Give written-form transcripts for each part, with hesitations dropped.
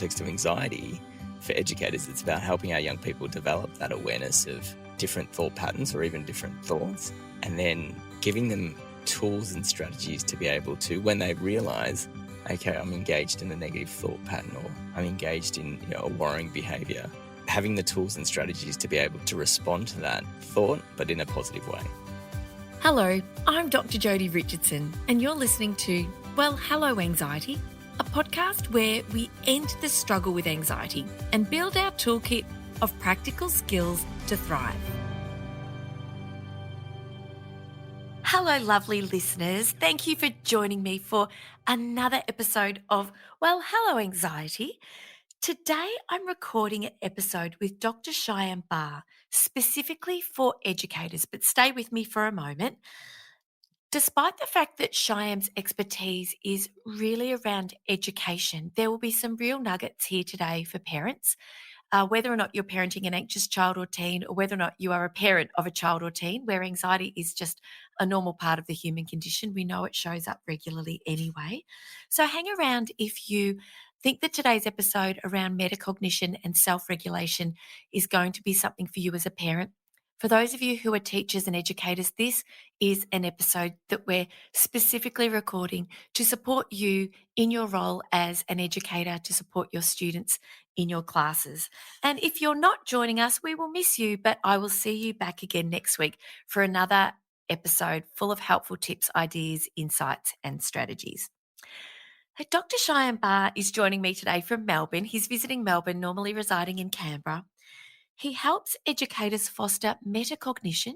context of anxiety, for educators, it's about helping our young people develop that awareness of different thought patterns or even different thoughts, and then giving them tools and strategies to be able to, when they realise, okay, I'm engaged in a negative thought pattern or I'm engaged in a worrying behaviour, having the tools and strategies to be able to respond to that thought, but in a positive way. Hello, I'm Dr Jodie Richardson, and you're listening to Well, Hello Anxiety, a podcast where we end the struggle with anxiety and build our toolkit of practical skills to thrive. Hello, lovely listeners. Thank you for joining me for another episode of Well, Hello Anxiety. Today, I'm recording an episode with Dr Shyam Barr, specifically for educators, but stay with me for a moment. Despite the fact that Shyam's expertise is really around education, there will be some real nuggets here today for parents. Whether or not you're parenting an anxious child or teen, or whether or not you are a parent of a child or teen, where anxiety is just a normal part of the human condition. We know it shows up regularly anyway. So hang around if you think that today's episode around metacognition and self-regulation is going to be something for you as a parent. For those of you who are teachers and educators, this is an episode that we're specifically recording to support you in your role as an educator, to support your students in your classes. And if you're not joining us, we will miss you, but I will see you back again next week for another episode full of helpful tips, ideas, insights, and strategies. Dr. Shyam Barr is joining me today from Melbourne. He's visiting Melbourne, normally residing in Canberra. He helps educators foster metacognition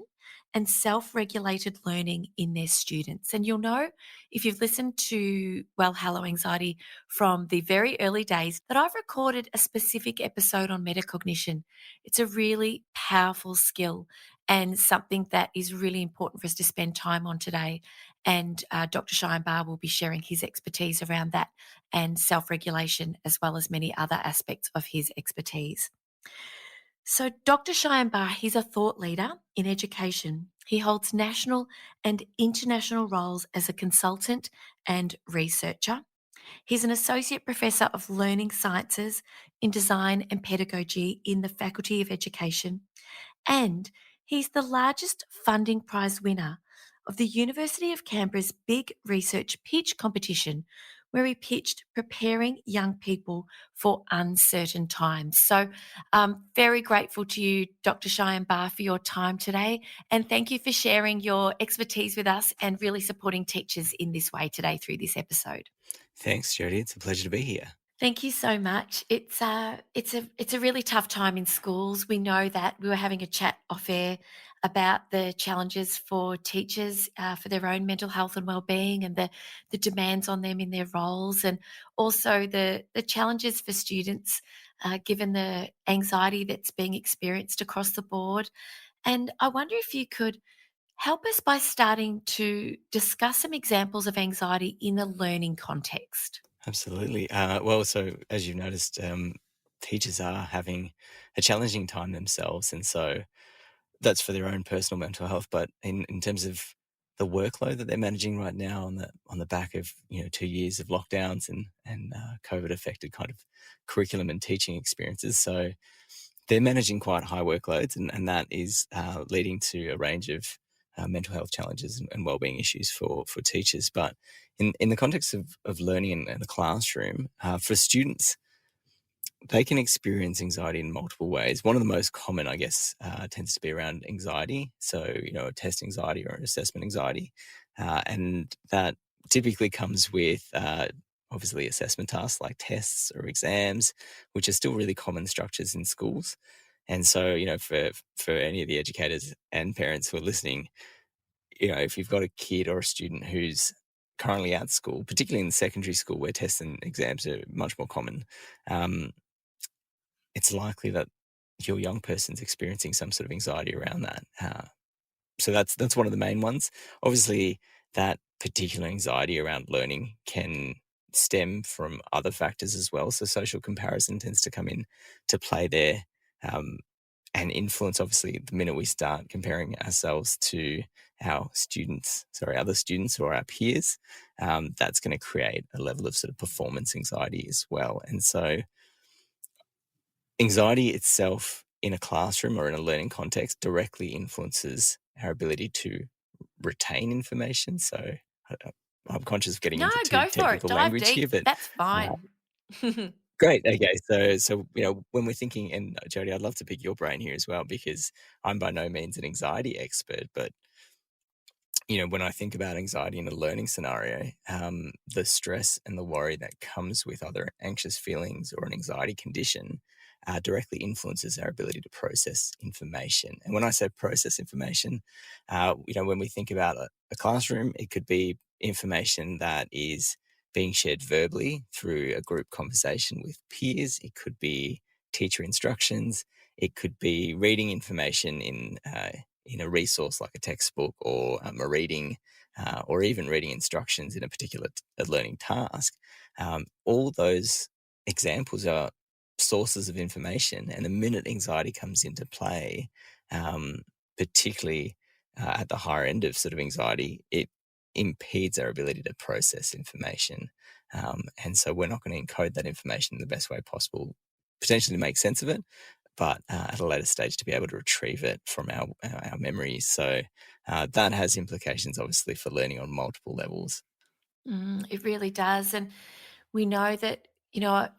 and self-regulated learning in their students. And you'll know, if you've listened to Well, Hello Anxiety from the very early days, that I've recorded a specific episode on metacognition. It's a really powerful skill and something that is really important for us to spend time on today. And Dr. Shyam Barr will be sharing his expertise around that and self-regulation, as well as many other aspects of his expertise. So Dr. Shyam Barr, he's a thought leader in education. He holds national and international roles as a consultant and researcher. He's an associate professor of learning sciences in design and pedagogy in the Faculty of Education. And he's the largest funding prize winner of the University of Canberra's big research pitch competition, where he pitched preparing young people for uncertain times. So I'm very grateful to you, Dr. Shyam Barr, for your time today. And thank you for sharing your expertise with us and really supporting teachers in this way today through this episode. Thanks, Jodie. It's a pleasure to be here. Thank you so much. It's a really tough time in schools. We know that. We were having a chat off air about the challenges for teachers for their own mental health and well-being, and the demands on them in their roles, and also the challenges for students given the anxiety that's being experienced across the board. And I wonder if you could help us by starting to discuss some examples of anxiety in the learning context. Absolutely. So as you've noticed, teachers are having a challenging time themselves. And so that's for their own personal mental health. But in terms of the workload that they're managing right now on the back of 2 years of lockdowns and COVID affected kind of curriculum and teaching experiences. So they're managing quite high workloads, and that is leading to a range of mental health challenges and wellbeing issues for teachers. But in the context of learning in the classroom, for students, they can experience anxiety in multiple ways. One of the most common, I guess, tends to be around anxiety. So, a test anxiety or an assessment anxiety. And that typically comes with obviously assessment tasks like tests or exams, which are still really common structures in schools. And so, for any of the educators and parents who are listening, if you've got a kid or a student who's currently at school, particularly in secondary school where tests and exams are much more common, it's likely that your young person's experiencing some sort of anxiety around that. So that's one of the main ones. Obviously, that particular anxiety around learning can stem from other factors as well. So social comparison tends to come in to play there, and influence, obviously, the minute we start comparing ourselves to other students or our peers, that's going to create a level of sort of performance anxiety as well. And so anxiety itself in a classroom or in a learning context directly influences our ability to retain information. So I'm conscious of getting No, into too go for it. technical Dive language here, deep. but That's uh, fine. great. Okay, so when we're thinking, and Jody, I'd love to pick your brain here as well because I'm by no means an anxiety expert, but when I think about anxiety in a learning scenario, the stress and the worry that comes with other anxious feelings or an anxiety condition directly influences our ability to process information. And when I say process information, when we think about a classroom, it could be information that is being shared verbally through a group conversation with peers. It could be teacher instructions. It could be reading information in a resource like a textbook or a reading, or even reading instructions in a particular learning task. All those examples are sources of information, and the minute anxiety comes into play, um, particularly at the higher end of sort of anxiety, it impedes our ability to process information. And so we're not going to encode that information in the best way possible, potentially to make sense of it, but at a later stage to be able to retrieve it from our memories. So that has implications, obviously, for learning on multiple levels. It really does. And we know that,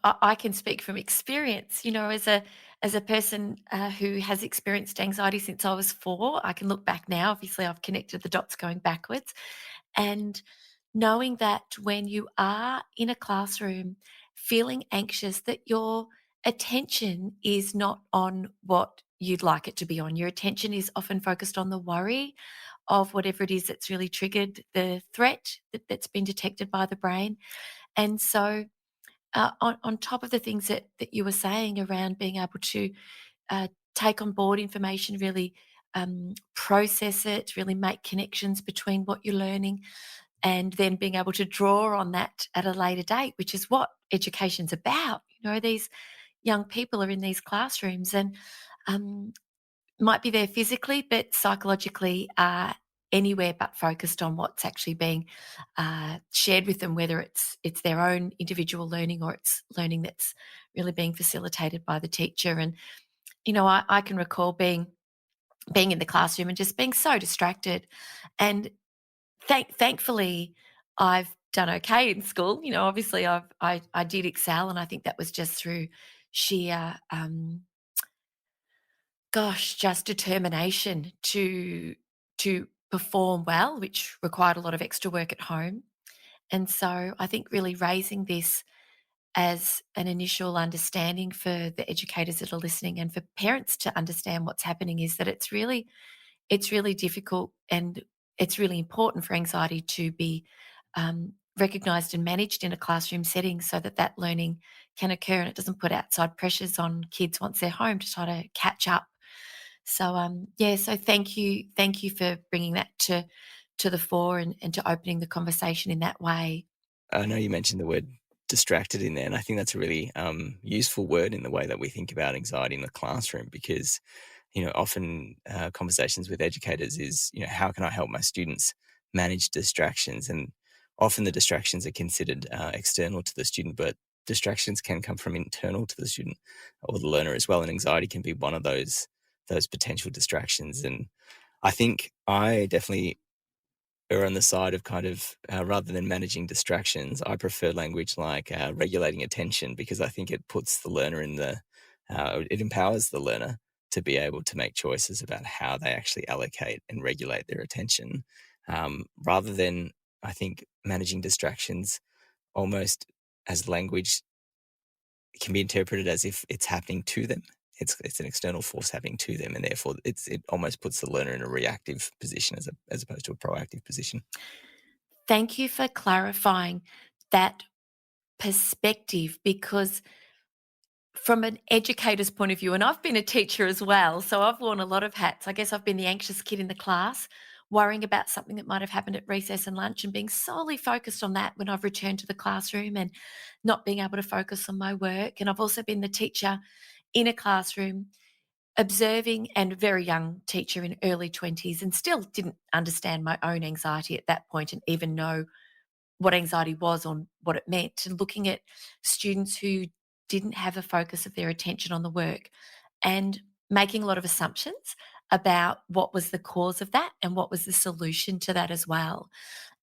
I can speak from experience, as a person who has experienced anxiety since I was 4. I can look back now. Obviously, I've connected the dots going backwards. And knowing that when you are in a classroom feeling anxious, that your attention is not on what you'd like it to be on. Your attention is often focused on the worry of whatever it is that's really triggered the threat that's been detected by the brain. And so, on top of the things that you were saying around being able to take on board information, really process it, really make connections between what you're learning, and then being able to draw on that at a later date, which is what education's about. These young people are in these classrooms and um, might be there physically, but psychologically are anywhere but focused on what's actually being shared with them, whether it's their own individual learning or it's learning that's really being facilitated by the teacher. And I can recall being in the classroom and just being so distracted. And thankfully, I've done okay in school. Obviously, I did excel, and I think that was just through sheer just determination to perform well, which required a lot of extra work at home. And so I think really raising this as an initial understanding for the educators that are listening and for parents to understand what's happening is that it's really difficult, and it's really important for anxiety to be recognised and managed in a classroom setting so that that learning can occur and it doesn't put outside pressures on kids once they're home to try to catch up. So yeah, so thank you for bringing that to the fore and to opening the conversation in that way. I know you mentioned the word distracted in there, and I think that's a really useful word in the way that we think about anxiety in the classroom because often conversations with educators is, how can I help my students manage distractions? And often the distractions are considered external to the student, but distractions can come from internal to the student or the learner as well. And anxiety can be one of those potential distractions. And I think I definitely are on the side of kind of rather than managing distractions, I prefer language like regulating attention because I think it puts the learner it empowers the learner to be able to make choices about how they actually allocate and regulate their attention, rather than I think managing distractions almost as language can be interpreted as if it's happening to them. It's an external force happening to them, and therefore it almost puts the learner in a reactive position as opposed to a proactive position. Thank you for clarifying that perspective because from an educator's point of view, and I've been a teacher as well, so I've worn a lot of hats. I guess I've been the anxious kid in the class, worrying about something that might have happened at recess and lunch and being solely focused on that when I've returned to the classroom and not being able to focus on my work. And I've also been the teacher in a classroom, observing, and a very young teacher in early 20s, and still didn't understand my own anxiety at that point and even know what anxiety was or what it meant, and looking at students who didn't have a focus of their attention on the work and making a lot of assumptions about what was the cause of that and what was the solution to that as well.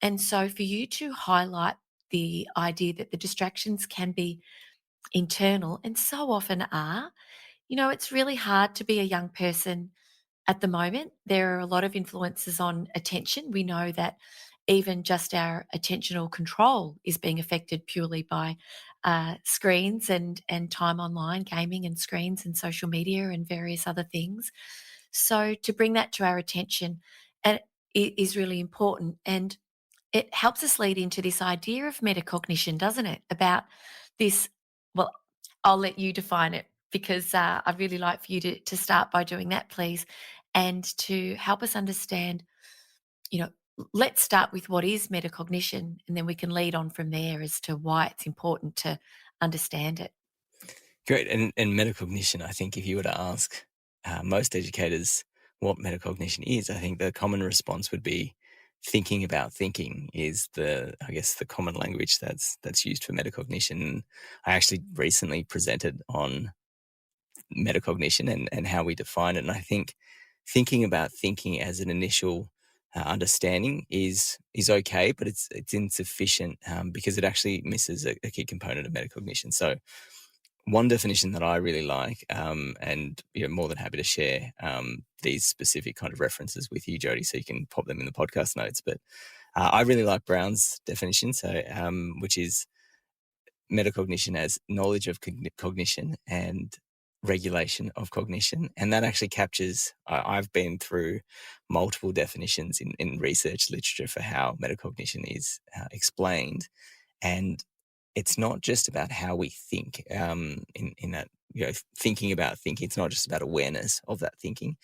And so for you to highlight the idea that the distractions can be internal and so often are, it's really hard to be a young person at the moment. There are a lot of influences on attention. We know that even just our attentional control is being affected purely by screens and time online, gaming and screens and social media and various other things. So to bring that to our attention and it is really important. And it helps us lead into this idea of metacognition, doesn't it? About this, well, I'll let you define it because I'd really like for you to start by doing that, please, and to help us understand, you know, let's start with what is metacognition, and then we can lead on from there as to why it's important to understand it. Great. And metacognition, I think if you were to ask most educators what metacognition is, I think the common response would be thinking about thinking is I guess, the common language that's used for metacognition. I actually recently presented on metacognition and how we define it. And I think thinking about thinking as an initial understanding is okay, but it's insufficient because it actually misses a key component of metacognition. So one definition that I really like, and more than happy to share these specific kind of references with you, Jody, so you can pop them in the podcast notes. But I really like Brown's definition, so which is metacognition as knowledge of cognition and regulation of cognition. And that actually captures, I've been through multiple definitions in research literature for how metacognition is explained. And it's not just about how we think in that, thinking about thinking. It's not just about awareness of that thinking.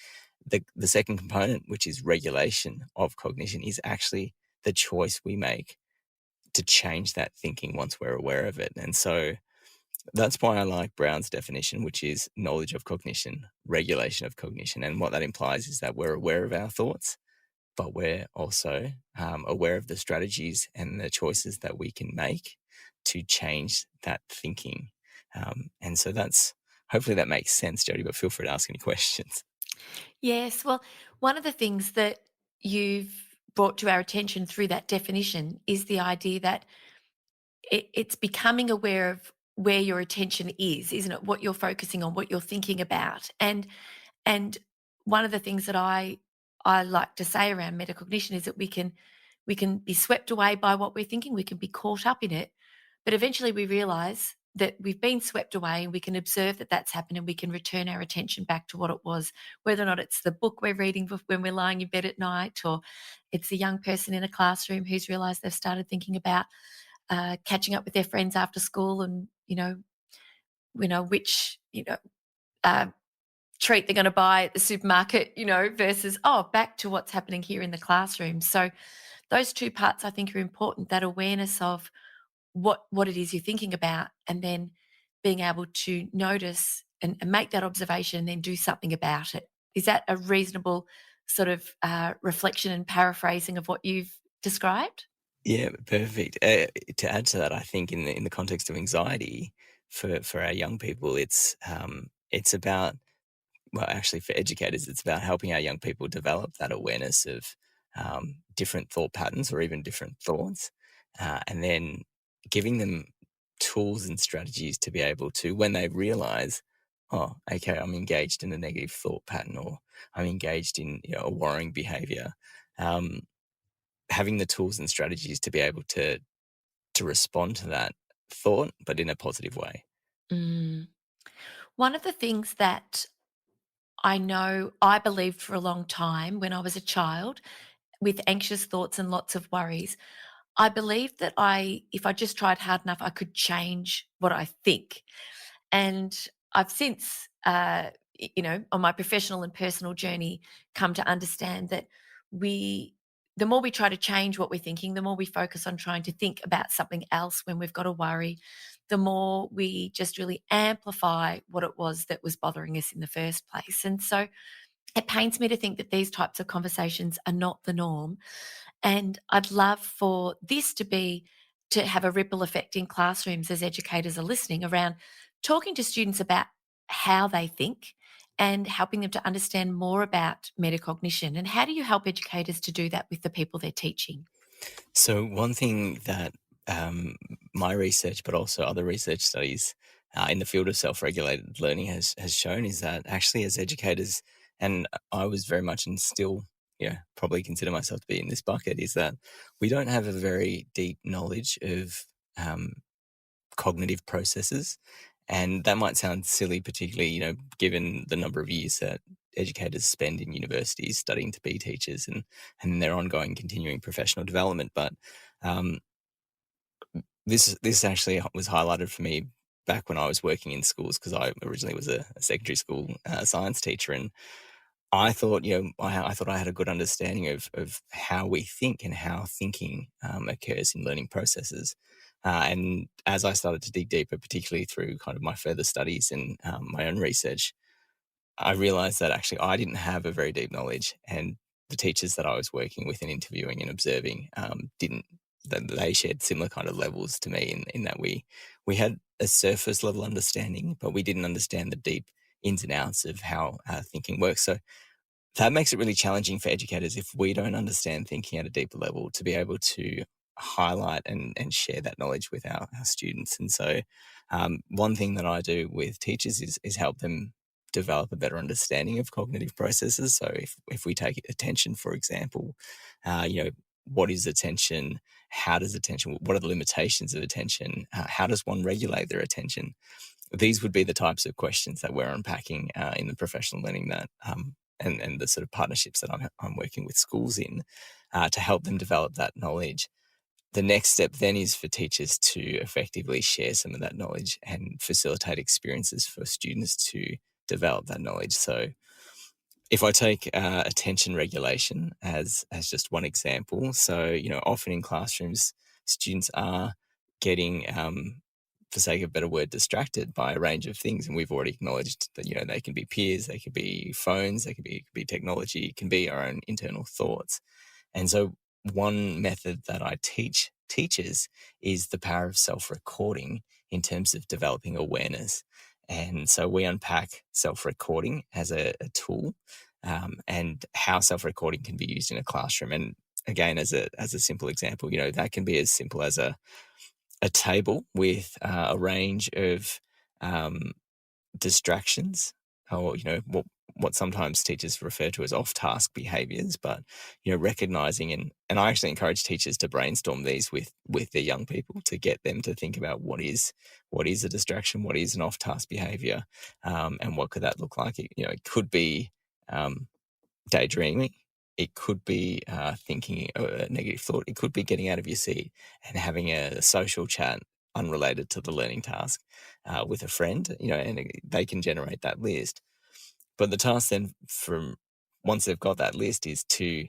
The second component, which is regulation of cognition, is actually the choice we make to change that thinking once we're aware of it. And so that's why I like Brown's definition, which is knowledge of cognition, regulation of cognition. And what that implies is that we're aware of our thoughts, but we're also aware of the strategies and the choices that we can make to change that thinking. And so hopefully that makes sense, Jody, but feel free to ask any questions. Yes, well, one of the things that you've brought to our attention through that definition is the idea that it's becoming aware of where your attention is, isn't it? What you're focusing on, what you're thinking about. And one of the things that I like to say around metacognition is that we can be swept away by what we're thinking, we can be caught up in it, but eventually we realize that we've been swept away and we can observe that that's happened and we can return our attention back to what it was, whether or not it's the book we're reading when we're lying in bed at night, or it's a young person in a classroom who's realized they've started thinking about catching up with their friends after school and which uh, treat they're going to buy at the supermarket, versus back to what's happening here in the classroom. So those two parts I think are important, that awareness of what it is you're thinking about, and then being able to notice and make that observation and then do something about it. Is that a reasonable sort of reflection and paraphrasing of what you've described? Yeah, perfect. To add to that, I think in the context of anxiety for our young people, it's about, well, actually for educators, it's about helping our young people develop that awareness of different thought patterns or even different thoughts, and then giving them tools and strategies to be able to, when they realize, oh, okay, I'm engaged in a negative thought pattern, or I'm engaged in a worrying behavior, having the tools and strategies to be able to respond to that thought, but in a positive way. Mm. One of the things that I know I believed for a long time when I was a child with anxious thoughts and lots of worries, I believed that if I just tried hard enough, I could change what I think. And I've since, on my professional and personal journey, come to understand that the more we try to change what we're thinking, the more we focus on trying to think about something else when we've got a worry, the more we just really amplify what it was that was bothering us in the first place. And so it pains me to think that these types of conversations are not the norm. And I'd love for this to have a ripple effect in classrooms as educators are listening around talking to students about how they think and helping them to understand more about metacognition. And how do you help educators to do that with the people they're teaching? So one thing that um, my research, but also other research studies in the field of self-regulated learning has shown is that actually as educators, and I was very much and still, probably consider myself to be in this bucket, is that we don't have a very deep knowledge of um, cognitive processes. And that might sound silly, particularly, given the number of years that educators spend in universities studying to be teachers and their ongoing continuing professional development. But um, this actually was highlighted for me back when I was working in schools, because I originally was a secondary school science teacher, and I thought, I thought I had a good understanding of how we think and how thinking occurs in learning processes. And as I started to dig deeper, particularly through kind of my further studies and my own research, I realized that actually I didn't have a very deep knowledge, and the teachers that I was working with and interviewing and observing didn't. They shared similar kind of levels to me in that we had a surface level understanding, but we didn't understand the deep ins and outs of how thinking works. So that makes it really challenging for educators if we don't understand thinking at a deeper level to be able to highlight and share that knowledge with our students. And so one thing that I do with teachers is help them develop a better understanding of cognitive processes. So if we take attention, for example, what is attention? How does attention, what are the limitations of attention? How does one regulate their attention? These would be the types of questions that we're unpacking in the professional learning that and the sort of partnerships that I'm working with schools in to help them develop that knowledge. The next step then is for teachers to effectively share some of that knowledge and facilitate experiences for students to develop that knowledge. So if I take attention regulation as just one example, so often in classrooms, students are getting, for sake of a better word, distracted by a range of things, and we've already acknowledged that they can be peers, they could be phones, they could be technology, it can be our own internal thoughts. And so one method that I teach teachers is the power of self-recording in terms of developing awareness. And so we unpack self-recording as a tool and how self-recording can be used in a classroom. And again, as a simple example, that can be as simple as a table with a range of distractions, or what sometimes teachers refer to as off-task behaviors, but recognizing and I actually encourage teachers to brainstorm these with their young people to get them to think about what is a distraction, what is an off-task behavior, and what could that look like. It could be daydreaming, it could be thinking a negative thought, it could be getting out of your seat and having a social chat unrelated to the learning task with a friend, and they can generate that list. But the task then, from once they've got that list, is to,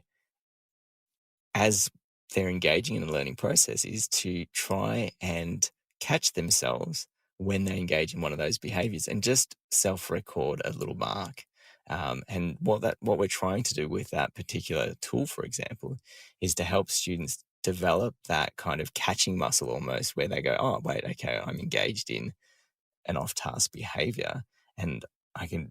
as they're engaging in the learning process, is to try and catch themselves when they engage in one of those behaviors and just self-record a little mark. And what we're trying to do with that particular tool, for example, is to help students develop that kind of catching muscle almost, where they go, oh, wait, okay, I'm engaged in an off-task behavior. And I can,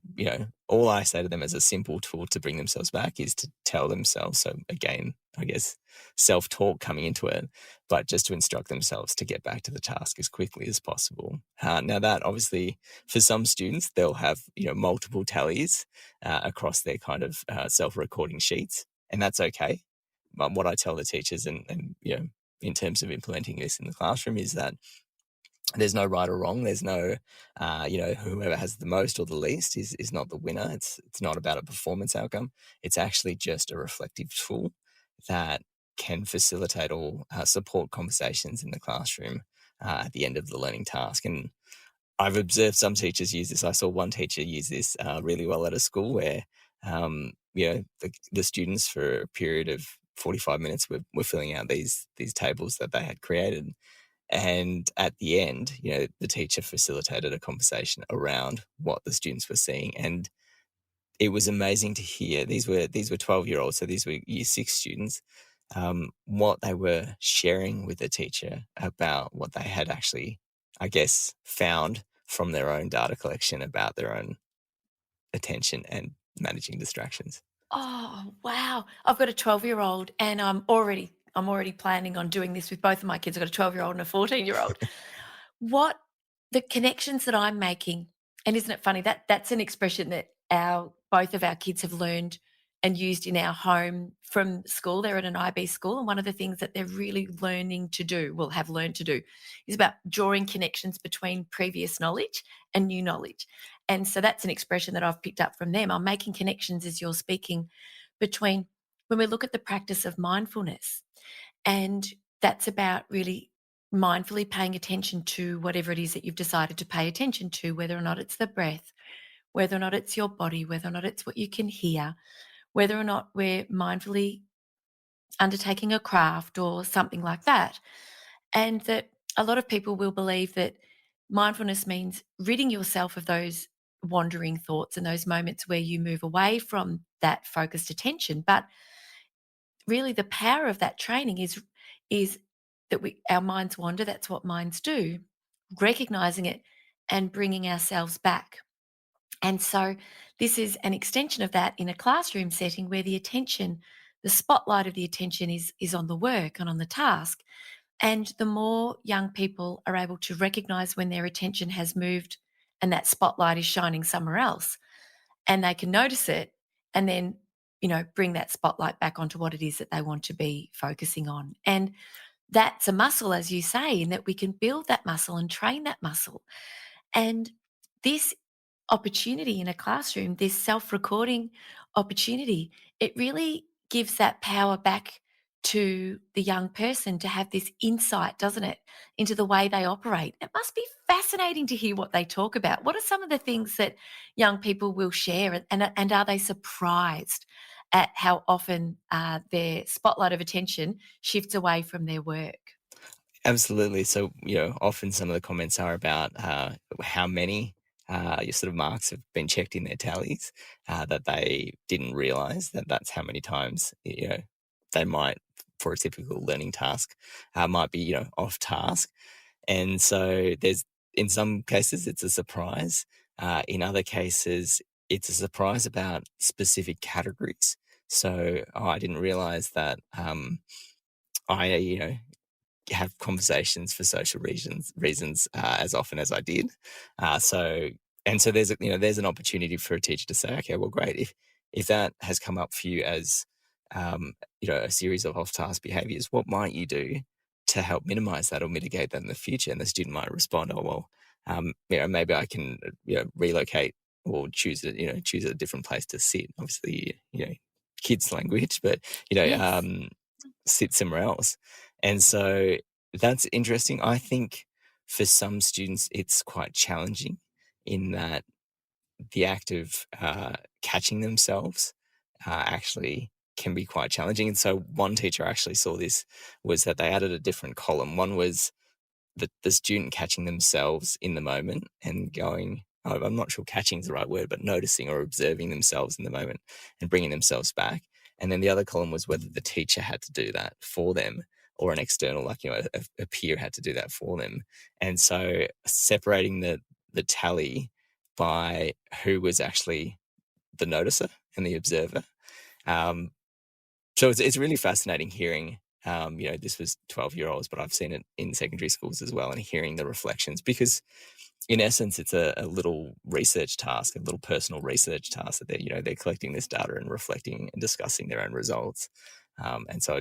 all I say to them as a simple tool to bring themselves back is to tell themselves. So again, I guess self-talk coming into it, but just to instruct themselves to get back to the task as quickly as possible. Now that obviously for some students, they'll have, multiple tallies across their kind of self-recording sheets, and that's okay. But what I tell the teachers and in terms of implementing this in the classroom is that there's no right or wrong. There's no, whoever has the most or the least is not the winner. It's not about a performance outcome. It's actually just a reflective tool that can facilitate or support conversations in the classroom at the end of the learning task. And I've observed some teachers use this. I saw one teacher use this really well at a school where, the students for a period of 45 minutes were filling out these tables that they had created. And at the end, the teacher facilitated a conversation around what the students were seeing. And it was amazing to hear. These were 12-year-olds, so these were year 6 students, what they were sharing with the teacher about what they had actually, I guess, found from their own data collection about their own attention and managing distractions. Oh, wow. I've got a 12-year-old and I'm already planning on doing this with both of my kids. I've got a 12-year-old and a 14-year-old. What the connections that I'm making, and isn't it funny that that's an expression that our both of our kids have learned and used in our home from school. They're at an IB school, and one of the things that they're really learning to do, will have learned to do, is about drawing connections between previous knowledge and new knowledge. And so that's an expression that I've picked up from them. I'm making connections as you're speaking between when we look at the practice of mindfulness, and that's about really mindfully paying attention to whatever it is that you've decided to pay attention to, whether or not it's the breath, whether or not it's your body, whether or not it's what you can hear, whether or not we're mindfully undertaking a craft or something like that. And that a lot of people will believe that mindfulness means ridding yourself of those wandering thoughts and those moments where you move away from that focused attention. But really the power of that training is that our minds wander, that's what minds do, recognizing it and bringing ourselves back. And so this is an extension of that in a classroom setting where the spotlight of the attention is on the work and on the task. And the more young people are able to recognize when their attention has moved and that spotlight is shining somewhere else, and they can notice it, and then, bring that spotlight back onto what it is that they want to be focusing on. And that's a muscle, as you say, in that we can build that muscle and train that muscle. And this opportunity in a classroom, this self-recording opportunity, it really gives that power back to the young person to have this insight, doesn't it, into the way they operate. It must be fascinating to hear what they talk about. What are some of the things that young people will share, and are they surprised at how often their spotlight of attention shifts away from their work? Absolutely. So, often some of the comments are about how many your sort of marks have been checked in their tallies, that they didn't realize that that's how many times, they might, for a typical learning task, might be, off task. And so in some cases, it's a surprise. In other cases, it's a surprise about specific categories. So, I didn't realize that I, have conversations for social reasons as often as I did. So and so there's an opportunity for a teacher to say, okay, well, great, if that has come up for you as a series of off-task behaviors, what might you do to help minimize that or mitigate that in the future? And the student might respond, oh well, maybe I can relocate or choose a different place to sit. Obviously, kids language, but Yes. sit somewhere else. And so that's interesting. I think for some students, it's quite challenging in that the act of catching themselves actually can be quite challenging. And so one teacher actually saw this was that they added a different column. One was the student catching themselves in the moment and going, oh, I'm not sure catching is the right word, but noticing or observing themselves in the moment and bringing themselves back. And then the other column was whether the teacher had to do that for them or an external, like, a peer had to do that for them. And so separating the tally by who was actually the noticer and the observer. Um, so it's really fascinating hearing, this was 12-year-olds, but I've seen it in secondary schools as well, and hearing the reflections, because in essence, it's a little research task, a little personal research task that they're collecting this data and reflecting and discussing their own results. And so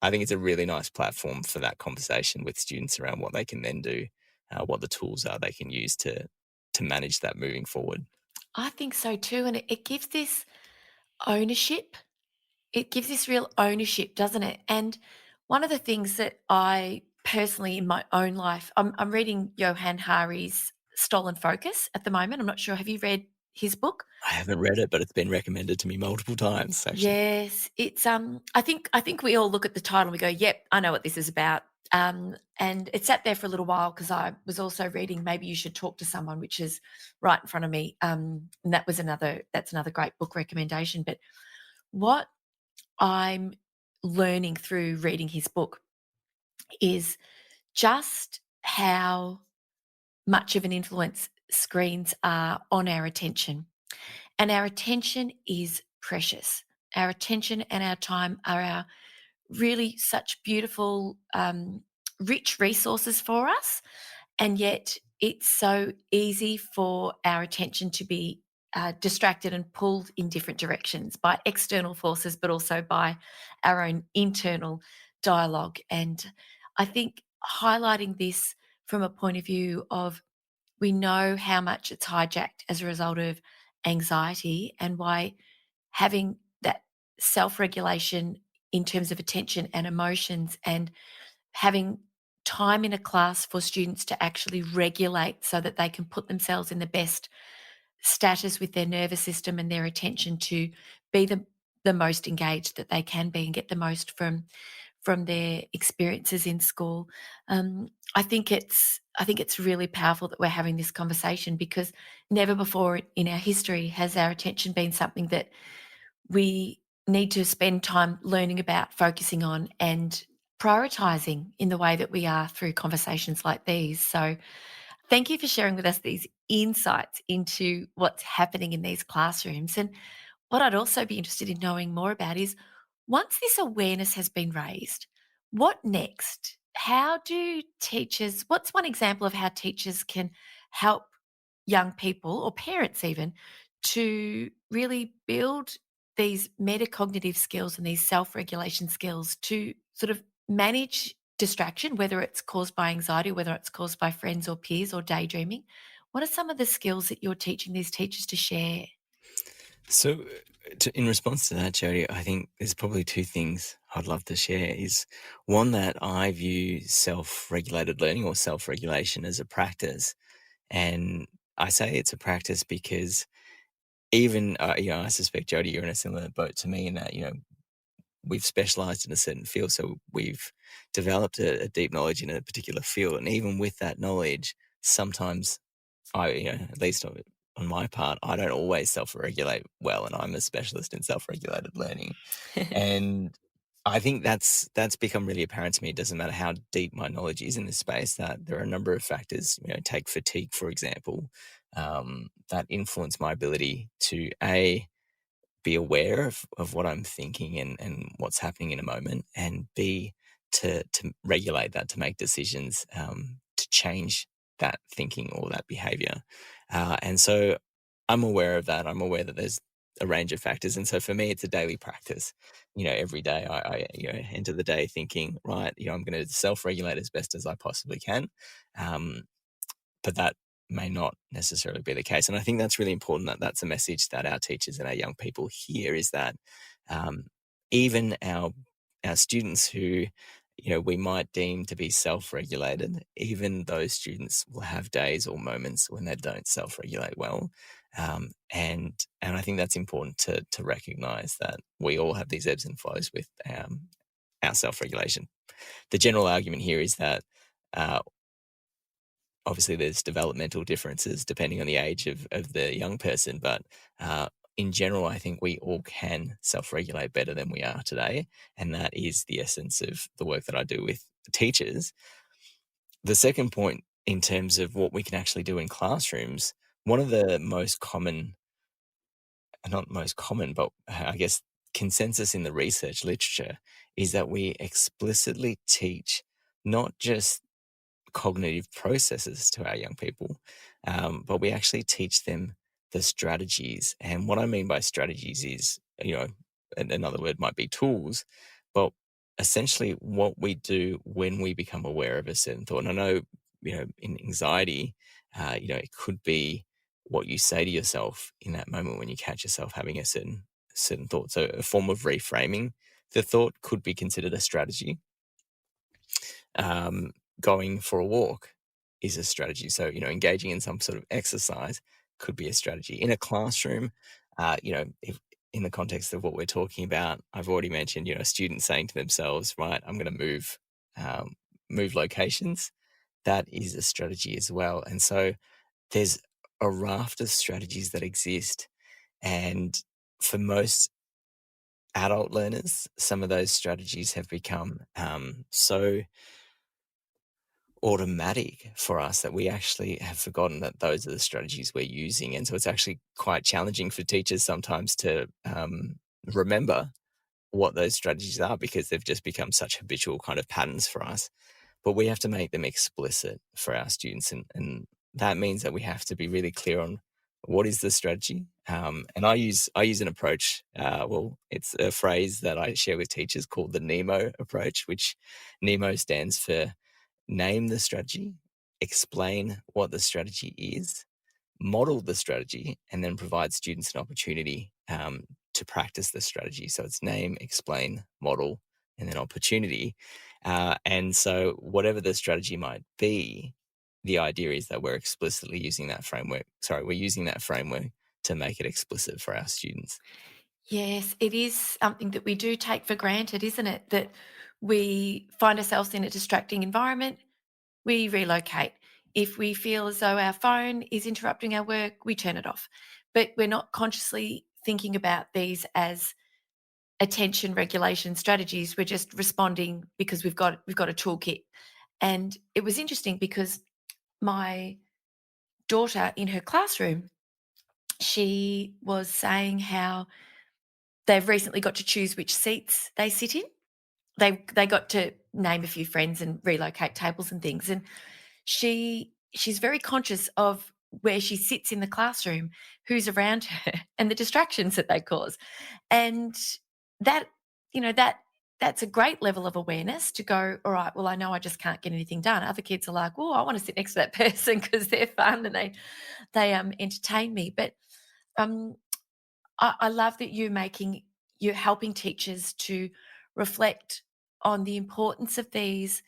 I think it's a really nice platform for that conversation with students around what they can then do, what the tools are they can use to manage that moving forward. I think so too. And it gives this ownership. It gives this real ownership, doesn't it? And one of the things that I personally in my own life, I'm reading Johann Hari's Stolen Focus at the moment. I'm not sure. Have you read his book? I haven't read it, but it's been recommended to me multiple times, actually. Yes, it's I think we all look at the title and we go, "Yep, I know what this is about." And it sat there for a little while because I was also reading Maybe You Should Talk to Someone, which is right in front of me. And that's another great book recommendation. But what I'm learning through reading his book is just how much of an influence screens are on our attention. And our attention is precious. Our attention and our time are our really such beautiful, rich resources for us. And yet it's so easy for our attention to be distracted and pulled in different directions by external forces, but also by our own internal dialogue. And I think highlighting this from a point of view of we know how much it's hijacked as a result of anxiety and why having that self regulation in terms of attention and emotions and having time in a class for students to actually regulate so that they can put themselves in the best status with their nervous system and their attention to be the most engaged that they can be and get the most from their experiences in school. I think it's really powerful that we're having this conversation because never before in our history has our attention been something that we need to spend time learning about, focusing on, and prioritizing in the way that we are through conversations like these. So, thank you for sharing with us these insights into what's happening in these classrooms. And what I'd also be interested in knowing more about is once this awareness has been raised, what next? How do teachers, what's one example of how teachers can help young people or parents even to really build these metacognitive skills and these self-regulation skills to sort of manage distraction, whether it's caused by anxiety, whether it's caused by friends or peers or daydreaming? What are some of the skills that you're teaching these teachers to share? So, in response to that, Jody, I think there's probably two things I'd love to share. Is one that I view self-regulated learning or self-regulation as a practice, and I say it's a practice because even I suspect Jody, you're in a similar boat to me in that we've specialized in a certain field, so we've developed a deep knowledge in a particular field, and even with that knowledge, sometimes at least on my part, I don't always self-regulate well, and I'm a specialist in self-regulated learning. And I think that's become really apparent to me. It doesn't matter how deep my knowledge is in this space, that there are a number of factors, take fatigue, for example, that influence my ability to be aware of what I'm thinking and what's happening in a moment, and B, to regulate that, to make decisions, to change that thinking or that behavior. And so I'm aware of that. I'm aware that there's a range of factors. And so for me, it's a daily practice. Every day I enter the day thinking, right, I'm going to self-regulate as best as I possibly can. Um, but that may not necessarily be the case. And I think that's really important, that that's a message that our teachers and our young people hear, is that um, even our students who we might deem to be self-regulated, even those students will have days or moments when they don't self-regulate well. And I think that's important to recognize that we all have these ebbs and flows with our self-regulation. The general argument here is that uh, obviously there's developmental differences depending on the age of the young person, but in general, I think we all can self-regulate better than we are today. And that is the essence of the work that I do with teachers. The second point, in terms of what we can actually do in classrooms, one of the most common, not most common, but I guess consensus in the research literature is that we explicitly teach not just cognitive processes to our young people, but we actually teach them the strategies. And what I mean by strategies is, another word might be tools, but essentially what we do when we become aware of a certain thought. And I know, in anxiety, it could be what you say to yourself in that moment when you catch yourself having a certain thought. So a form of reframing the thought could be considered a strategy. um, Going for a walk is a strategy. So, engaging in some sort of exercise could be a strategy. In a classroom, if in the context of what we're talking about, I've already mentioned, a student saying to themselves, right, I'm going to move locations. That is a strategy as well. And so there's a raft of strategies that exist. And for most adult learners, some of those strategies have become so automatic for us that we actually have forgotten that those are the strategies we're using. And so it's actually quite challenging for teachers sometimes to remember what those strategies are, because they've just become such habitual kind of patterns for us. But we have to make them explicit for our students. And that means that we have to be really clear on what is the strategy. And I use an approach. It's a phrase that I share with teachers called the NEMO approach, which NEMO stands for name the strategy, explain what the strategy is, model the strategy, and then provide students an opportunity to practice the strategy. So it's name, explain, model, and then opportunity. And so whatever the strategy might be, the idea is that we're explicitly using that framework. We're using that framework to make it explicit for our students. Yes, it is something that we do take for granted, isn't it? That we find ourselves in a distracting environment, we relocate. If we feel as though our phone is interrupting our work, we turn it off. But we're not consciously thinking about these as attention regulation strategies. We're just responding because we've got a toolkit. And it was interesting because my daughter in her classroom, she was saying how they've recently got to choose which seats they sit in. They got to name a few friends and relocate tables and things. And she's very conscious of where she sits in the classroom, who's around her, and the distractions that they cause. And that, that's a great level of awareness to go, all right, well, I know I just can't get anything done. Other kids are like, oh, I want to sit next to that person because they're fun and they entertain me. But um, I love that you're helping teachers to reflect on the importance of these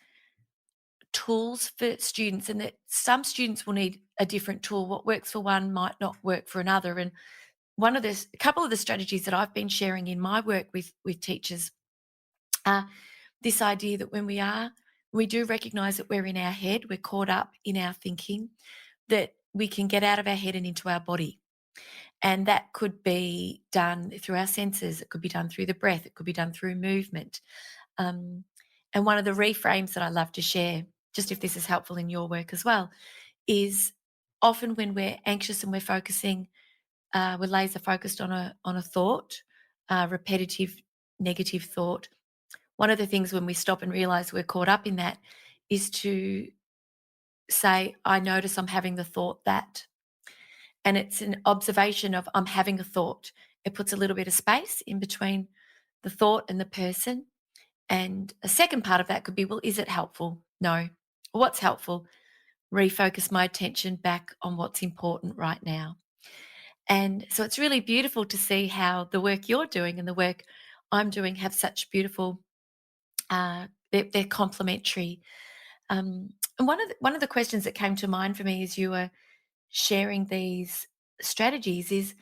tools for students, and that some students will need a different tool. What works for one might not work for another. And a couple of the strategies that I've been sharing in my work with teachers are this idea that we do recognize that we're in our head, we're caught up in our thinking, that we can get out of our head and into our body. And that could be done through our senses, it could be done through the breath, it could be done through movement. Um, and one of the reframes that I love to share, just if this is helpful in your work as well, is often when we're anxious and we're laser focused on a thought, repetitive negative thought. One of the things when we stop and realize we're caught up in that is to say, I notice I'm having the thought that. And it's an observation of I'm having a thought. It puts a little bit of space in between the thought and the person. And a second part of that could be, well, is it helpful? No. What's helpful? Refocus my attention back on what's important right now. And so it's really beautiful to see how the work you're doing and the work I'm doing have such beautiful, they're complementary. And one of the questions that came to mind for me as you were sharing these strategies is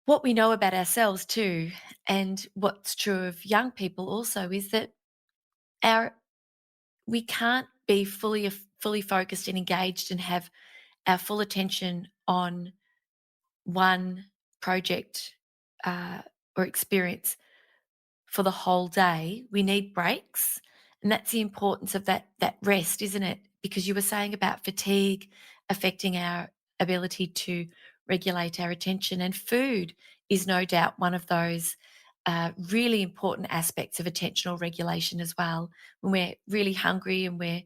what we know about ourselves too, and what's true of young people also, is that our we can't be fully focused and engaged and have our full attention on one project or experience for the whole day. We need breaks, and that's the importance of that rest, isn't it? Because you were saying about fatigue affecting our ability to regulate our attention, and food is no doubt one of those really important aspects of attentional regulation as well. When we're really hungry and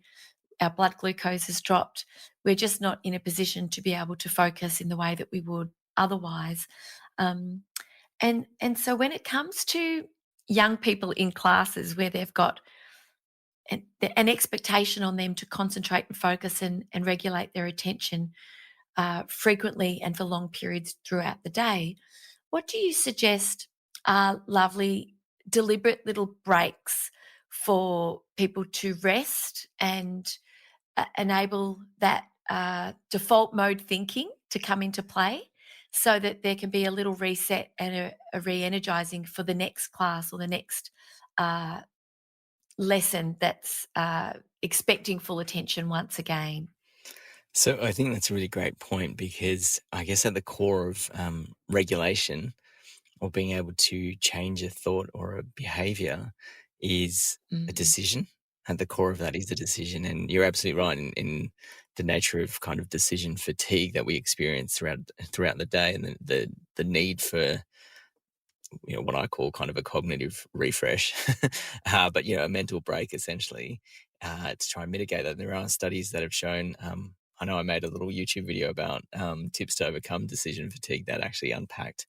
our blood glucose has dropped, we're just not in a position to be able to focus in the way that we would otherwise. Um, and so when it comes to young people in classes where they've got an expectation on them to concentrate and focus and regulate their attention frequently and for long periods throughout the day, what do you suggest are lovely, deliberate little breaks for people to rest and enable that default mode thinking to come into play, so that there can be a little reset and a re-energizing for the next class or the next uh, lesson that's expecting full attention once again? So I think that's a really great point, because I guess at the core of regulation, or being able to change a thought or a behavior, is a Mm. decision. at the core of that is a decision. And you're absolutely right in the nature of kind of decision fatigue that we experience throughout the day, and the need for, what I call kind of a cognitive refresh, but a mental break essentially, to try and mitigate that. There are studies that have shown. I know I made a little YouTube video about tips to overcome decision fatigue that actually unpacked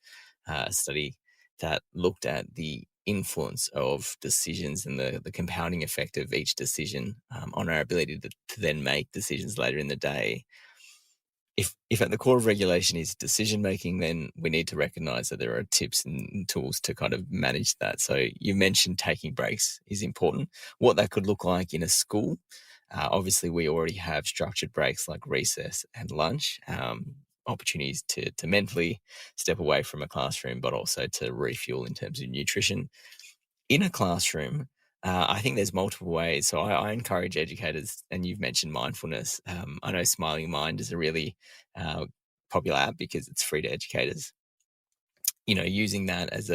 a study that looked at the influence of decisions and the compounding effect of each decision on our ability to then make decisions later in the day. If at the core of regulation is decision making, then we need to recognize that there are tips and tools to kind of manage that. So you mentioned taking breaks is important. What that could look like in a school, obviously we already have structured breaks like recess and lunch, opportunities to mentally step away from a classroom, but also to refuel in terms of nutrition. In a classroom, I think there's multiple ways. So I encourage educators, and you've mentioned mindfulness. I know Smiling Mind is a really popular app because it's free to educators. Using that as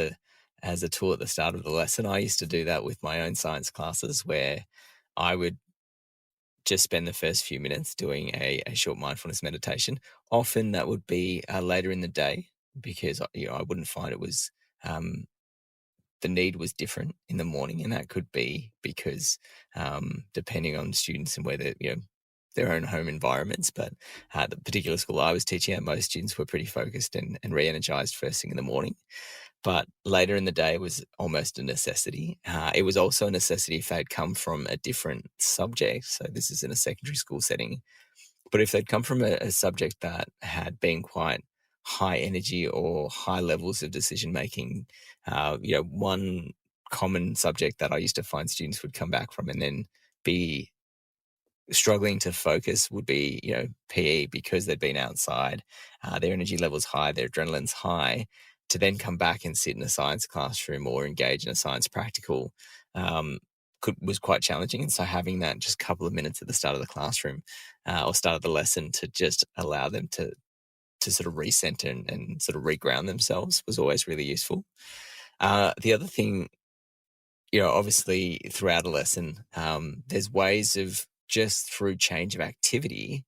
a tool at the start of the lesson. I used to do that with my own science classes, where I would just spend the first few minutes doing a short mindfulness meditation. Often that would be later in the day, because I wouldn't find it was the need was different in the morning, and that could be because depending on students and whether their own home environments. But the particular school I was teaching at, most students were pretty focused and re-energized first thing in the morning. But later in the day was almost a necessity. It was also a necessity if they'd come from a different subject. So this is in a secondary school setting. But if they'd come from a subject that had been quite high energy or high levels of decision making, one common subject that I used to find students would come back from and then be struggling to focus would be, PE, because they'd been outside, their energy level's high, their adrenaline's high. To then come back and sit in a science classroom or engage in a science practical was quite challenging. And so having that just couple of minutes at the start of the classroom or start of the lesson to just allow them to sort of recenter and sort of reground themselves was always really useful. The other thing, obviously throughout a lesson, there's ways of just through change of activity.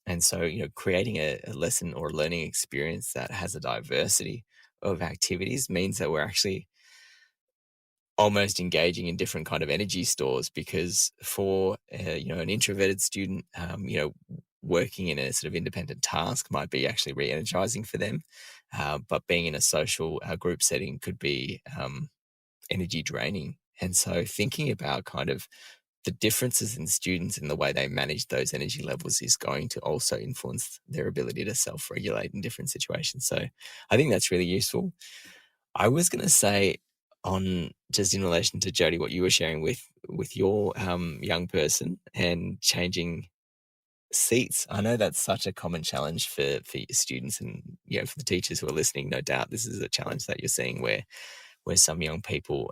And so, creating a lesson or learning experience that has a diversity of activities means that we're actually almost engaging in different kind of energy stores, because for, an introverted student, working in a sort of independent task might be actually re-energizing for them. But being in a social group setting could be energy draining. And so thinking about kind of the differences in students and the way they manage those energy levels is going to also influence their ability to self-regulate in different situations. So I think that's really useful. I was going to say, on just in relation to Jody, what you were sharing with your young person and changing seats. I know that's such a common challenge for students, and for the teachers who are listening, no doubt this is a challenge that you're seeing where some young people,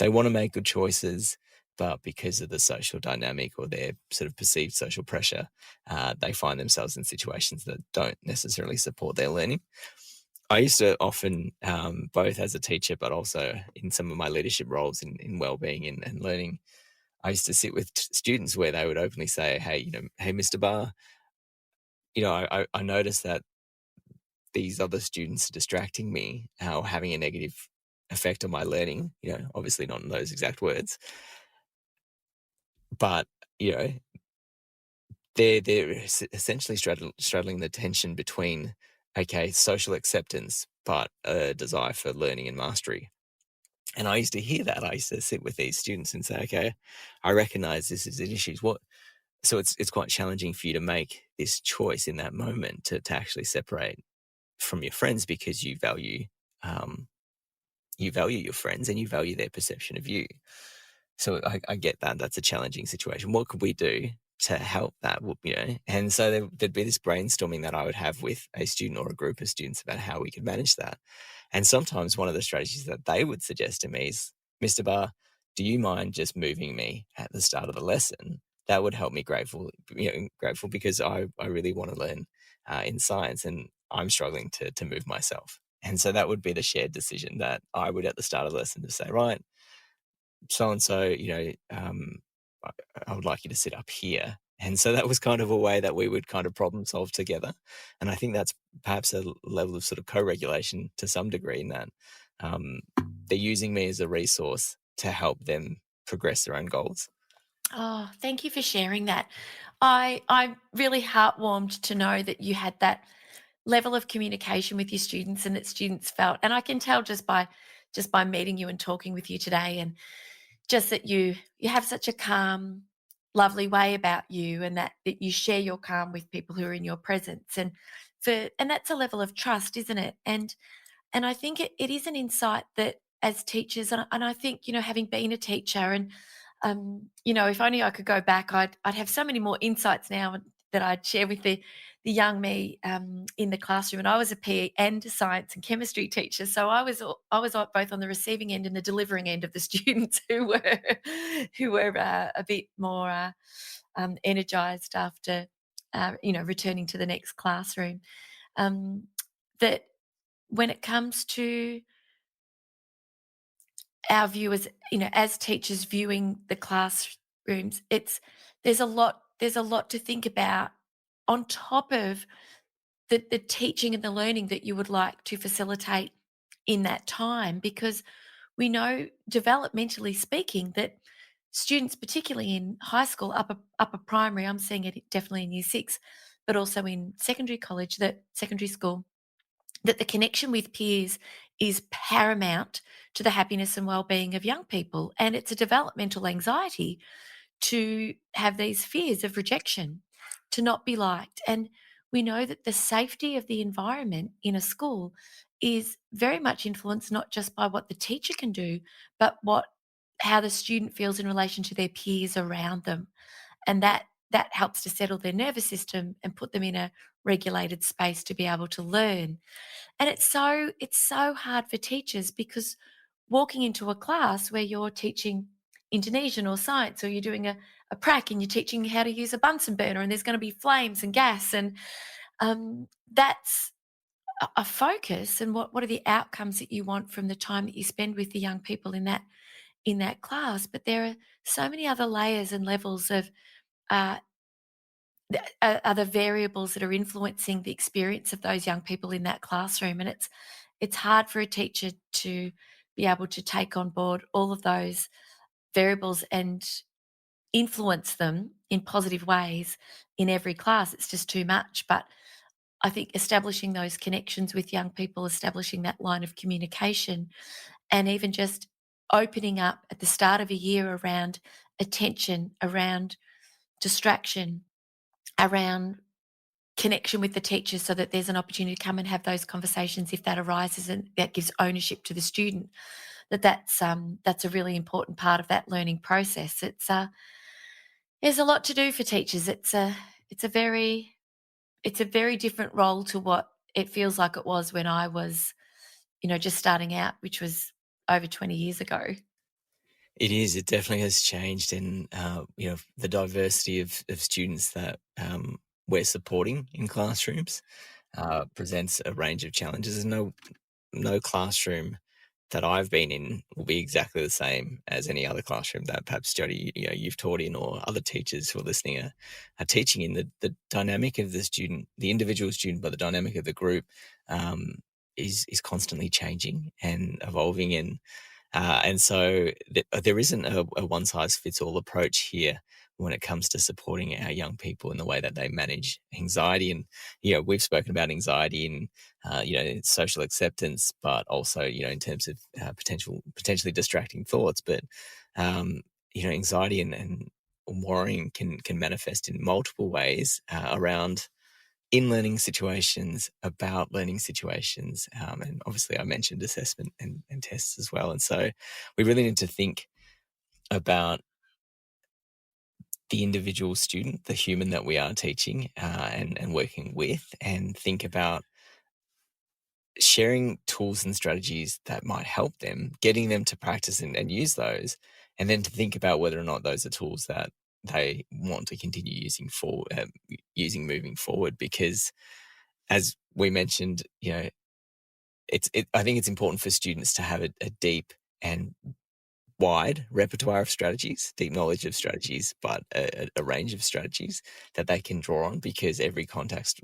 they want to make good choices, but because of the social dynamic or their sort of perceived social pressure, they find themselves in situations that don't necessarily support their learning. I used to often, both as a teacher, but also in some of my leadership roles in wellbeing and learning, I used to sit with students where they would openly say, hey, Mr. Barr, I noticed that these other students are distracting me or having a negative effect on my learning, obviously not in those exact words, but, they're essentially straddling the tension between, okay, social acceptance, but a desire for learning and mastery. And I used to hear that. I used to sit with these students and say, okay, I recognize this is an issue. So it's quite challenging for you to make this choice in that moment to actually separate from your friends, because um, you value your friends and you value their perception of you. So I get that. That's a challenging situation. What could we do to help that? And so there'd be this brainstorming that I would have with a student or a group of students about how we could manage that. And sometimes one of the strategies that they would suggest to me is, Mr. Barr, do you mind just moving me at the start of the lesson? That would help me grateful because I really want to learn in science, and I'm struggling to move myself. And so that would be the shared decision that I would at the start of the lesson to say, right, so and so, I would like you to sit up here. And so that was kind of a way that we would kind of problem solve together. And I think that's perhaps a level of sort of co-regulation to some degree in that um, they're using me as a resource to help them progress their own goals. Oh, thank you for sharing that. I'm really heartwarmed to know that you had that level of communication with your students and that students felt, and I can tell just by meeting you and talking with you today, and just that you have such a calm, lovely way about you, and that you share your calm with people who are in your presence, and that's a level of trust, isn't it? And I think it is an insight that as teachers, and I think, having been a teacher and, if only I could go back, I'd have so many more insights now that I'd share with the young me in the classroom. And I was a PE and a science and chemistry teacher, so both on the receiving end and the delivering end of the students who were a bit more energized after returning to the next classroom. That when it comes to our viewers, as teachers viewing the classrooms, there's a lot to think about on top of the teaching and the learning that you would like to facilitate in that time, because we know, developmentally speaking, that students, particularly in high school, upper primary, I'm seeing it definitely in year six, but also in secondary school, that the connection with peers is paramount to the happiness and well-being of young people. And it's a developmental anxiety to have these fears of rejection, to not be liked. And we know that the safety of the environment in a school is very much influenced not just by what the teacher can do, but how the student feels in relation to their peers around them. And that helps to settle their nervous system and put them in a regulated space to be able to learn. And it's so hard for teachers, because walking into a class where you're teaching Indonesian or science, or you're doing a prac and you're teaching how to use a Bunsen burner, and there's going to be flames and gas, and that's a focus. And what are the outcomes that you want from the time that you spend with the young people in that class? But there are so many other layers and levels of uh, other variables that are influencing the experience of those young people in that classroom. And it's hard for a teacher to be able to take on board all of those variables and influence them in positive ways in every class. It's just too much. But I think establishing those connections with young people, establishing that line of communication, and even just opening up at the start of a year around attention, around distraction, around connection with the teacher, so that there's an opportunity to come and have those conversations if that arises, and that gives ownership to the student, that's a really important part of that learning process. There's a lot to do for teachers. It's a very different role to what it feels like it was when I was, just starting out, which was over 20 years ago. It is. It definitely has changed, and the diversity of students that we're supporting in classrooms presents a range of challenges. There's no classroom that I've been in will be exactly the same as any other classroom that perhaps Jody, you've taught in, or other teachers who are listening are teaching in. The dynamic of the student, the individual student, but the dynamic of the group is constantly changing and evolving, and so there isn't a one size fits all approach here when it comes to supporting our young people in the way that they manage anxiety. And we've spoken about anxiety and social acceptance, but also in terms of potentially distracting thoughts. But anxiety and worrying can manifest in multiple ways around in learning situations, about learning situations. And obviously, I mentioned assessment and tests as well. And so we really need to think about the individual student, the human that we are teaching and working with, and think about sharing tools and strategies that might help them, getting them to practice and use those, and then to think about whether or not those are tools that they want to continue using moving forward. Because as we mentioned, I think it's important for students to have a deep and wide repertoire of strategies, deep knowledge of strategies, but a range of strategies that they can draw on, because every context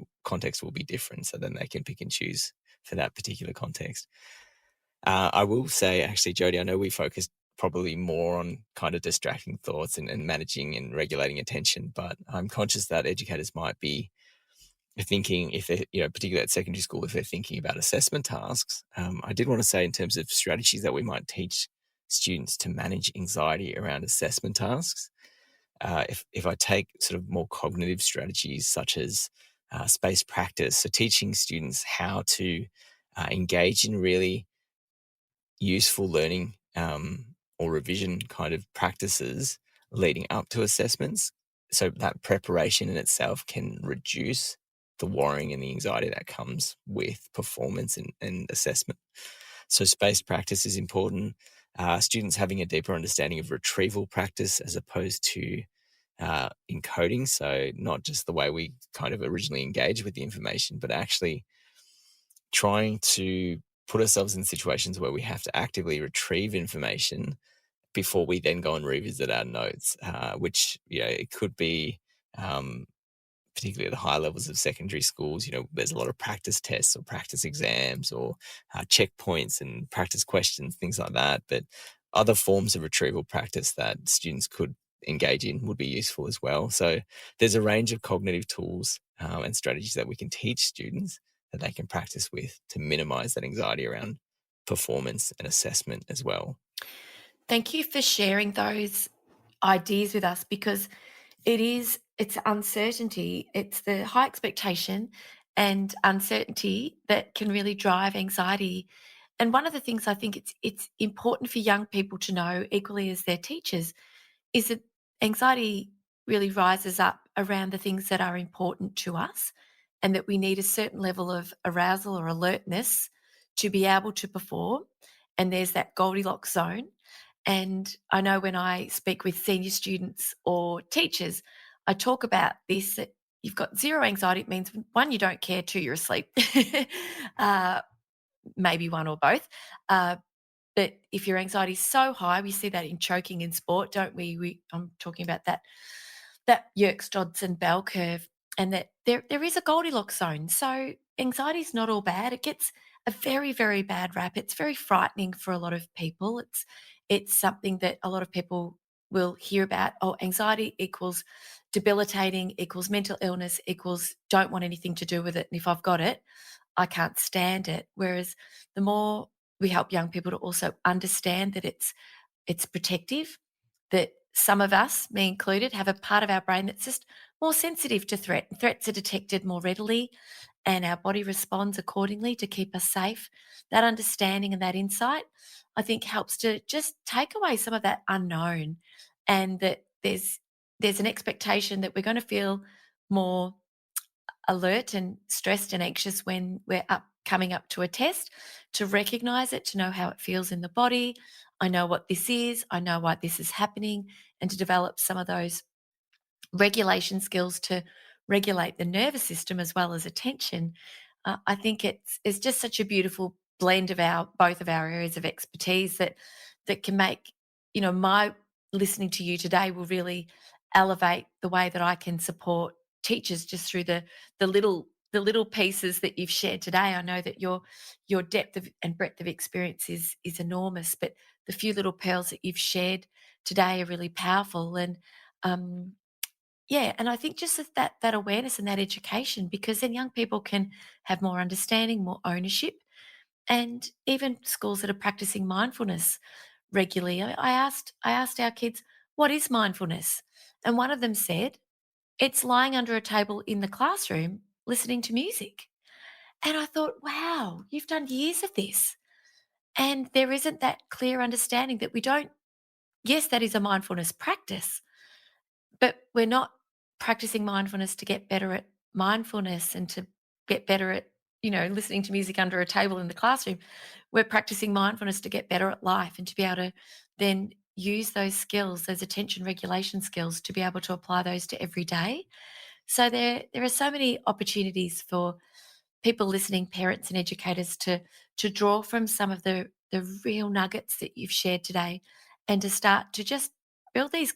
will be different. So then they can pick and choose for that particular context. I will say, actually, Jody, I know we focused probably more on kind of distracting thoughts and managing and regulating attention, but I'm conscious that educators might be thinking, if they're, particularly at secondary school, if they're thinking about assessment tasks. I did want to say, in terms of strategies that we might teach students to manage anxiety around assessment tasks, if I take sort of more cognitive strategies such as spaced practice, so teaching students how to engage in really useful learning or revision kind of practices leading up to assessments. So that preparation in itself can reduce the worrying and the anxiety that comes with performance and assessment. So spaced practice is important. Students having a deeper understanding of retrieval practice as opposed to encoding. So not just the way we kind of originally engage with the information, but actually trying to put ourselves in situations where we have to actively retrieve information before we then go and revisit our notes, which, it could be, particularly at the high levels of secondary schools, there's a lot of practice tests or practice exams or checkpoints and practice questions, things like that. But other forms of retrieval practice that students could engage in would be useful as well. So there's a range of cognitive tools and strategies that we can teach students that they can practice with to minimize that anxiety around performance and assessment as well. Thank you for sharing those ideas with us, because it's uncertainty, it's the high expectation and uncertainty that can really drive anxiety. And one of the things I think it's important for young people to know, equally as their teachers, is that anxiety really rises up around the things that are important to us, and that we need a certain level of arousal or alertness to be able to perform. And there's that Goldilocks zone. And I know when I speak with senior students or teachers, I talk about this, that you've got zero anxiety. It means, one, you don't care, two, you're asleep, uh, maybe one or both. Uh, but if your anxiety is so high, we see that in choking in sport, don't we? I'm talking about that Yerkes-Dodson bell curve, and that there is a Goldilocks zone. So anxiety is not all bad. It gets a very, very bad rap. It's very frightening for a lot of people. It's something that a lot of people will hear about. Oh, anxiety equals debilitating, equals mental illness, equals don't want anything to do with it. And if I've got it, I can't stand it. Whereas the more we help young people to also understand that it's protective, that some of us, me included, have a part of our brain that's just more sensitive to threat. Threats are detected more readily and our body responds accordingly to keep us safe. That understanding and that insight, I think, helps to just take away some of that unknown, and that there's an expectation that we're going to feel more alert and stressed and anxious when we're coming up to a test, to recognize it, to know how it feels in the body. I know what this is, I know why this is happening, and to develop some of those regulation skills to regulate the nervous system as well as attention. I think it's just such a beautiful blend of our both of our areas of expertise that can make, my listening to you today will really elevate the way that I can support teachers just through the little pieces that you've shared today. I know that your depth and breadth of experience is enormous, but the few little pearls that you've shared today are really powerful. And um, yeah, and I think just that awareness and that education, because then young people can have more understanding, more ownership, and even schools that are practicing mindfulness regularly. I asked our kids, "What is mindfulness?" And one of them said, "It's lying under a table in the classroom listening to music." And I thought, "Wow, you've done years of this." And there isn't that clear understanding that we don't. Yes, that is a mindfulness practice, but we're not practicing mindfulness to get better at mindfulness and to get better at, listening to music under a table in the classroom. We're practicing mindfulness to get better at life and to be able to then use those skills, those attention regulation skills, to be able to apply those to every day. So there are so many opportunities for people listening, parents and educators, to draw from some of the real nuggets that you've shared today, and to start to just build this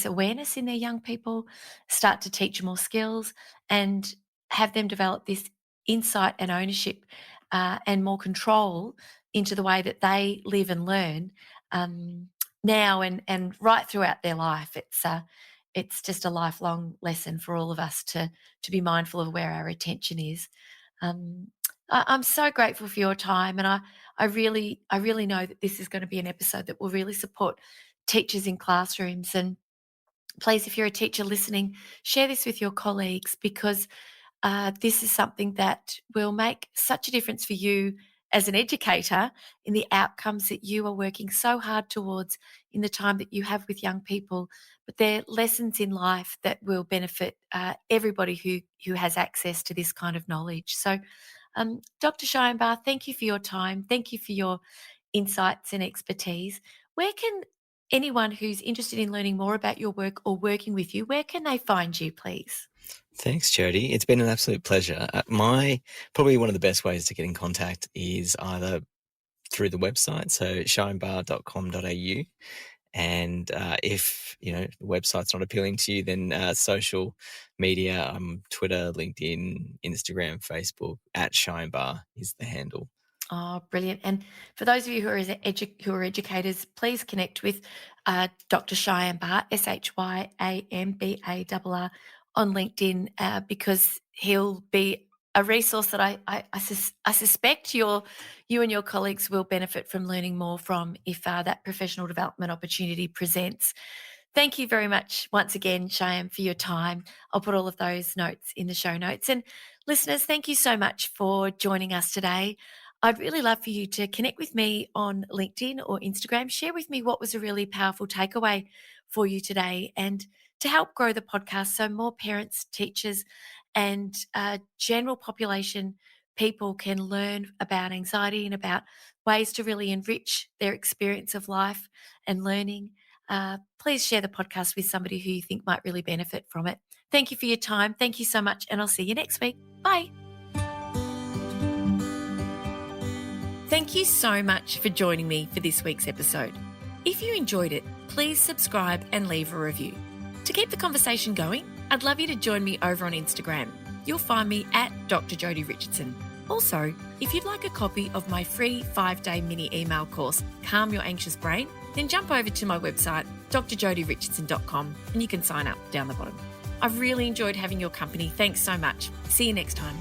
awareness in their young people, start to teach more skills, and have them develop this insight and ownership and more control into the way that they live and learn now and right throughout their life. It's just a lifelong lesson for all of us to be mindful of where our attention is. Um, I'm so grateful for your time, and I really know that this is going to be an episode that will really support teachers in classrooms. And please, if you're a teacher listening, share this with your colleagues, because this is something that will make such a difference for you as an educator in the outcomes that you are working so hard towards in the time that you have with young people. But they're lessons in life that will benefit everybody who has access to this kind of knowledge. So, Dr. Shyam Barr, thank you for your time. Thank you for your insights and expertise. Where can anyone who's interested in learning more about your work or working with you, where can they find you, please? Thanks, Jody. It's been an absolute pleasure. Probably one of the best ways to get in contact is either through the website, so shyambarr.com.au. And if the website's not appealing to you, then social media, Twitter, LinkedIn, Instagram, Facebook, @Shyambarr is the handle. Oh, brilliant. And for those of you who are educators, please connect with Dr. Shyam Barr, ShyamBarr, on LinkedIn, because he'll be a resource that I suspect you and your colleagues will benefit from learning more from if that professional development opportunity presents. Thank you very much once again, Shyam, for your time. I'll put all of those notes in the show notes. And listeners, thank you so much for joining us today. I'd really love for you to connect with me on LinkedIn or Instagram. Share with me what was a really powerful takeaway for you today, and to help grow the podcast so more parents, teachers, and general population people can learn about anxiety and about ways to really enrich their experience of life and learning. Please share the podcast with somebody who you think might really benefit from it. Thank you for your time. Thank you so much, and I'll see you next week. Bye. Thank you so much for joining me for this week's episode. If you enjoyed it, please subscribe and leave a review. To keep the conversation going, I'd love you to join me over on Instagram. You'll find me at Dr. Jody Richardson. Also, if you'd like a copy of my free 5-day mini email course, Calm Your Anxious Brain, then jump over to my website, drjodyrichandson.com, and you can sign up down the bottom. I've really enjoyed having your company. Thanks so much. See you next time.